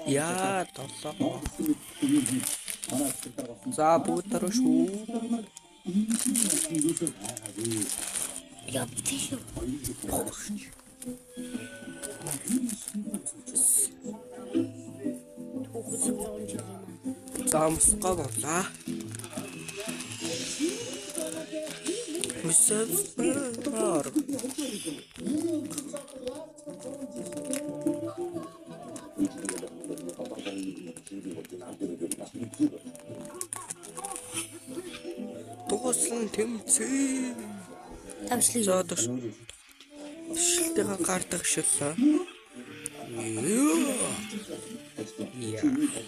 Яа, толлоо. За бүгд шүү. Я птишу. Замсгаа болаа. Мисэвэр. Тугасан тэмцээ. Тавшлыг. Зодож. Шилтэйгээ гардаг шилээ. Яа.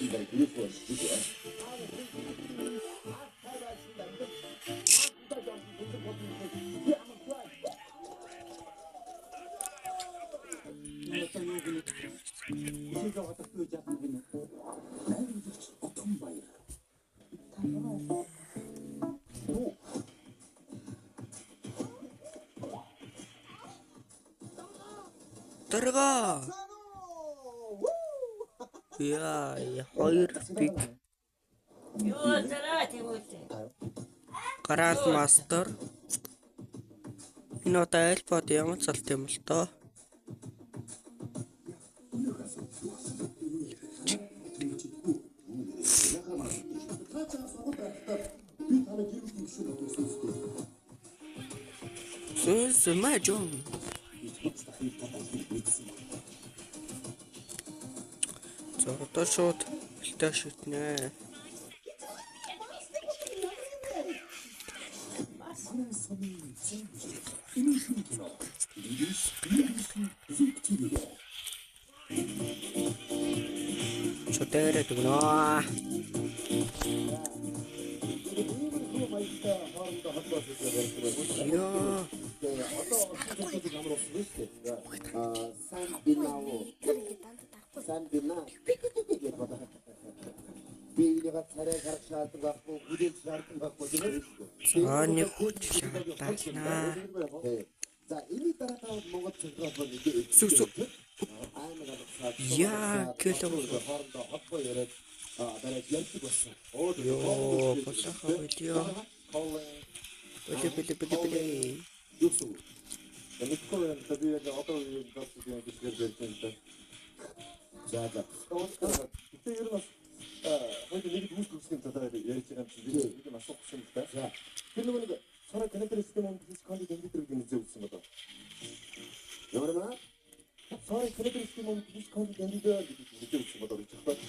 Дөрга. Яа, хоёр пик. Ёо, зараа тэгвэл. Гранд мастер. Энэ одоо альбод ямар цалт юм л доо. Мажон. За одоо шууд бэлтээ шүтнэ. Чотэрэ дүнаа. Яа. Ани хүч шаардлагаа. Сүсү. Яа, кэлээ. Ёо, босаха видео. Бэлэ. Николай табият одоо гасдын гэрдээ тэнтэй. За. Тэр ер нь хойд нэг хүмүүс хүссэн задаа ярьж байгаа юм чи би маш их хүссэн л та. За. Тэр нэг царай канадэр систем физикали дэмждэг юм зөвсөн одоо. Ямарна? Царай канадэр систем физикали дэмждэг зөвсөн одоо гэж байна.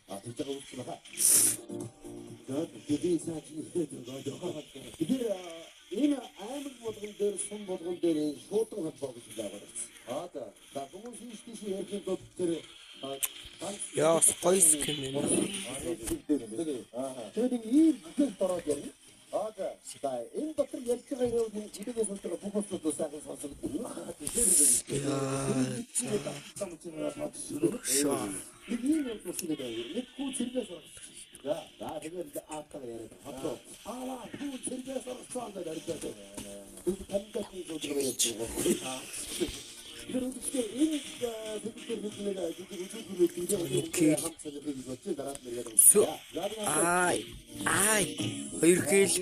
А тэр үгүй байна. За, тэдний саач хийдэг байгаа. Тэр энэ аймаг болгон дээр сум болгон дээр шуудан холбоог хийлээгээд байна. За хүмүүс ийш ярих тул тэр Яа, спайс кэмэн. Тэгээд ийм бүхэн дороод ярина. За энэ дотор ярьж байгаа юм идэгээс өндөр бүхэлдээ сайхан сонсогдсон. Яа. Нэг юм үсгээд байна. Нэг хүү зэрэгээс орсон. За тэгээд аатаа яриад хатуу. Хүү зэрэгээс орсон гэдэг ярьдаг. Бид тандах юм зүйл байна. Тэр үстэй энэ бүхэн бүхэн Ай. Хоёр хэл.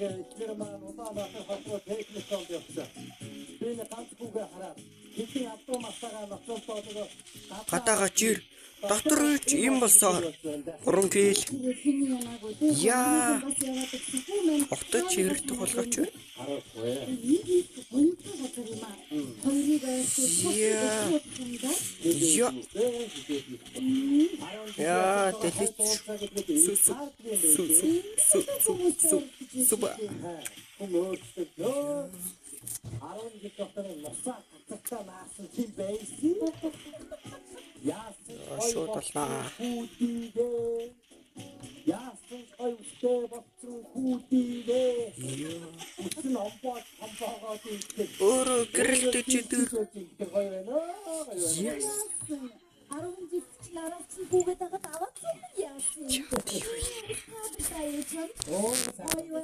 Гадаага чир. Доктор ийм болсоор 3 хэл. Яа. Огтод чирэгдэх болгооч. Яа, дэлэч. Суба. Шууд талаа. Яасан ойвстэй болсон хүүдийгээ. Үсэн амбат амбагаа тийх. Өөрөө гэрэлтэж идэг. Yes. 10 жил нараас хүүгээд байгаа аваад яасан.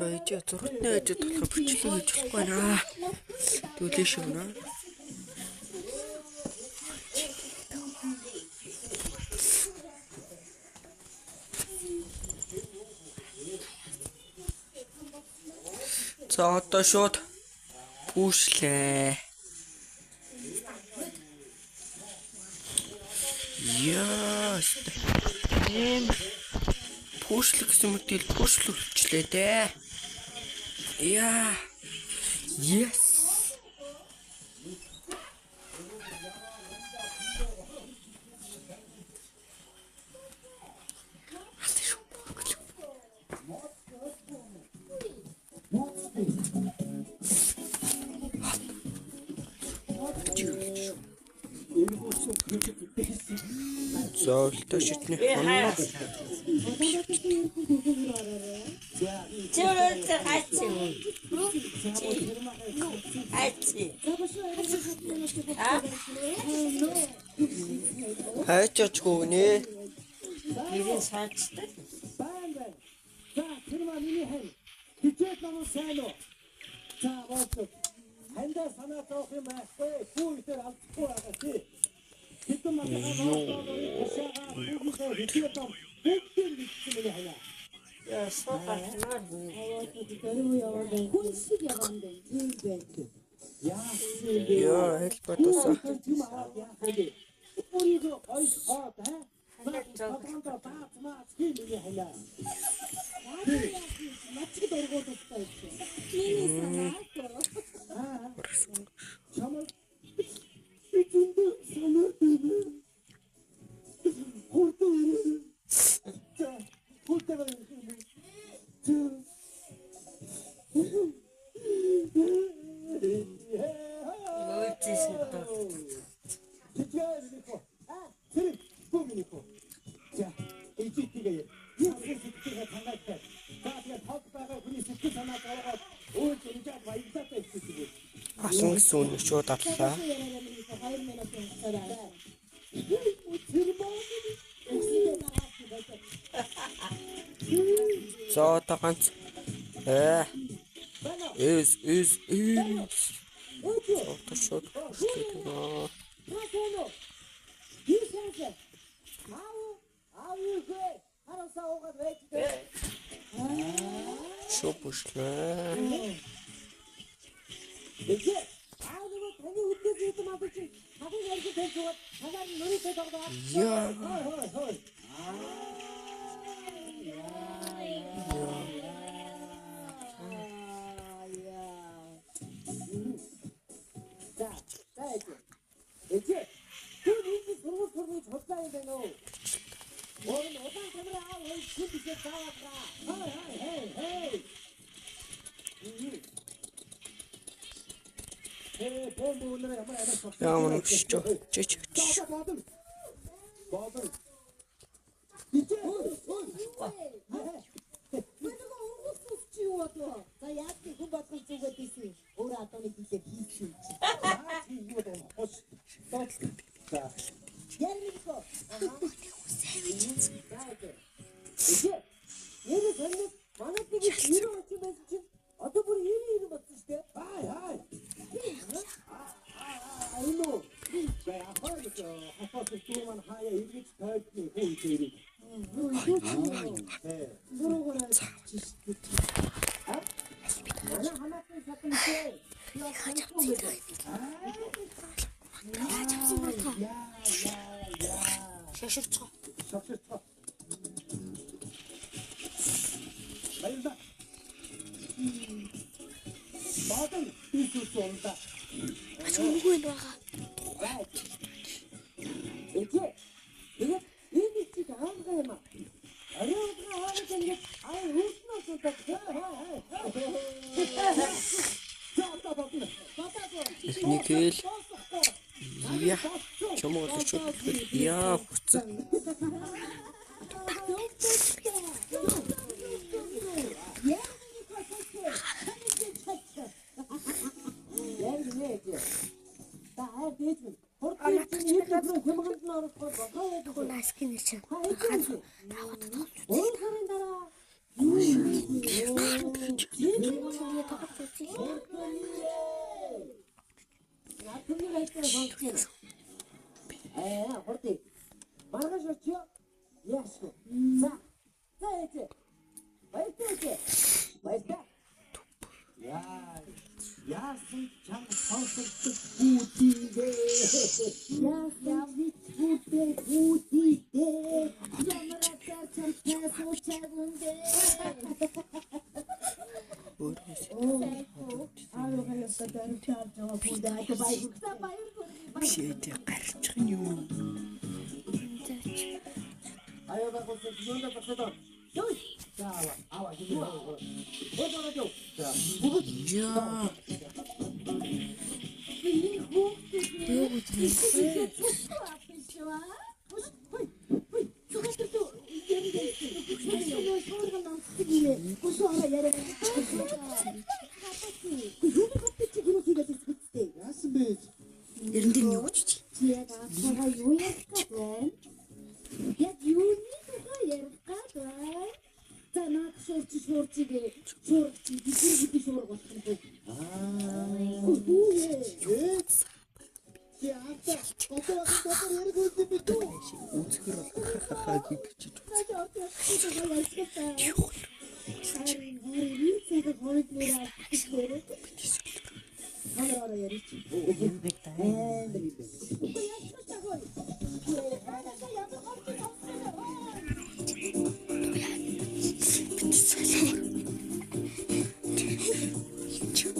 Ой, чи зургатны ажид болох бичлэг хийж болохгүй наа. Түлээ шүү наа. За одоо шууд пүүшлээ. Яа. Пүүшлэх гэсэн мэтэл пүүшлүүлчлээ дээ. Яа. Yes. Зоолтой шитний хоноо. Хайчаач гүнэ. Ирэн саачтай. байна. За тэр маань миний хэн. Хичээд намайг сайн уу? За болов. Хандаа санаа зовх юм байхгүй. Бүү дээр алдахгүй байгаа чи. Хэдэн мандаа Яа, сохорноор. Хүнсийг явандаа тийм байх. Яа, хэлбэтусаа. Мачид оргоодтай. Миний санаа. Асан гэсэн үнэ шууд атлаа. За одоо ганц эс одоо шууд пүүшлээ. Шууд пүүшлээ. Яа. Ямар өшчөө. Чич. Шашилцоо. Баярлалаа. Баадан ийсүүс онда. Ачаагүй л байгаа. Тэгээд энэ чи хаалгаа юм аа. Арайгаа хаалгаа ингэж ай хүүснээс удаа. Никэл. Я. Чому ты что тут? Я хуцаа. Я Зидээ ямар атар чамтай суучаагүндээ. Өөрөөс Ааругаас дөр чарж байгаа бүдээ баяр. бишээдээ гарчих нь юу? Аяа баг болсон юунда багсаа. Ёй. Ава юу. Өдөрөө. Яа. Яасан бэ? Яран дээр нь юу гэж чи? Яг аасаа юу ярих вэ? Яг юуны тухай ярих вэ? За наад шуурчиг би шуурх болох юм. Үзэхэр бол хахахаа гэж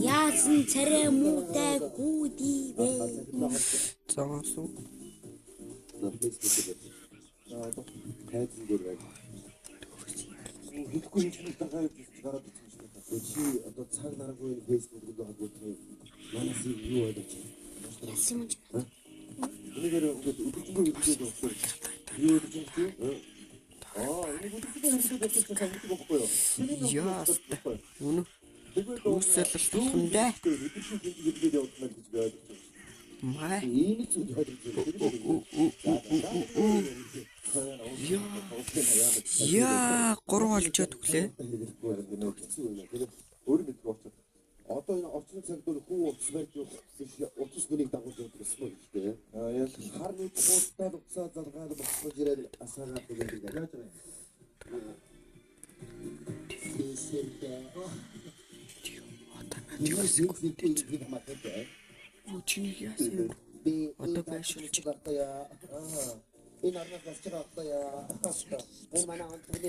Яасан царай муутай хүүдий вэ? заагсан. Хайзан дээр байна. Хэдгүй юм чинь дагаа явж гараад ирсэн шүү дээ. Чи одоо цаг наргүй фэйсбүүк дээр хагууд манаас юу ойлгож байна? Яасан юм бэ? Энэгээр ингээд өдөржингөө хэлээд өгсөн. Юу гэж юм бэ? Энэ өдөржингөө хэлээд өгсөн цаг нэг бохгүй юу? Яас. Үнэ. Үсэл тохондоо. Өдөржингөө хэлээд явуулмаар гэж би ойлгож байна. Маа. Ийм ч зүйл Яа, 3 олжоод өглөө. Өөр нэг очоод одоо энэ орчин цагт бол хүү уцсмаар утас нүнийг дагуулж явдаг юм шүү дээ. Яг харны цуудад уцаа залгаад босгож ирээд асаагаад тэгээд яаж вэ? Чиний яасан юм? Одоо байшуулж энэ арнаас гарч байгаа одоо яа. Энэ манай онцгой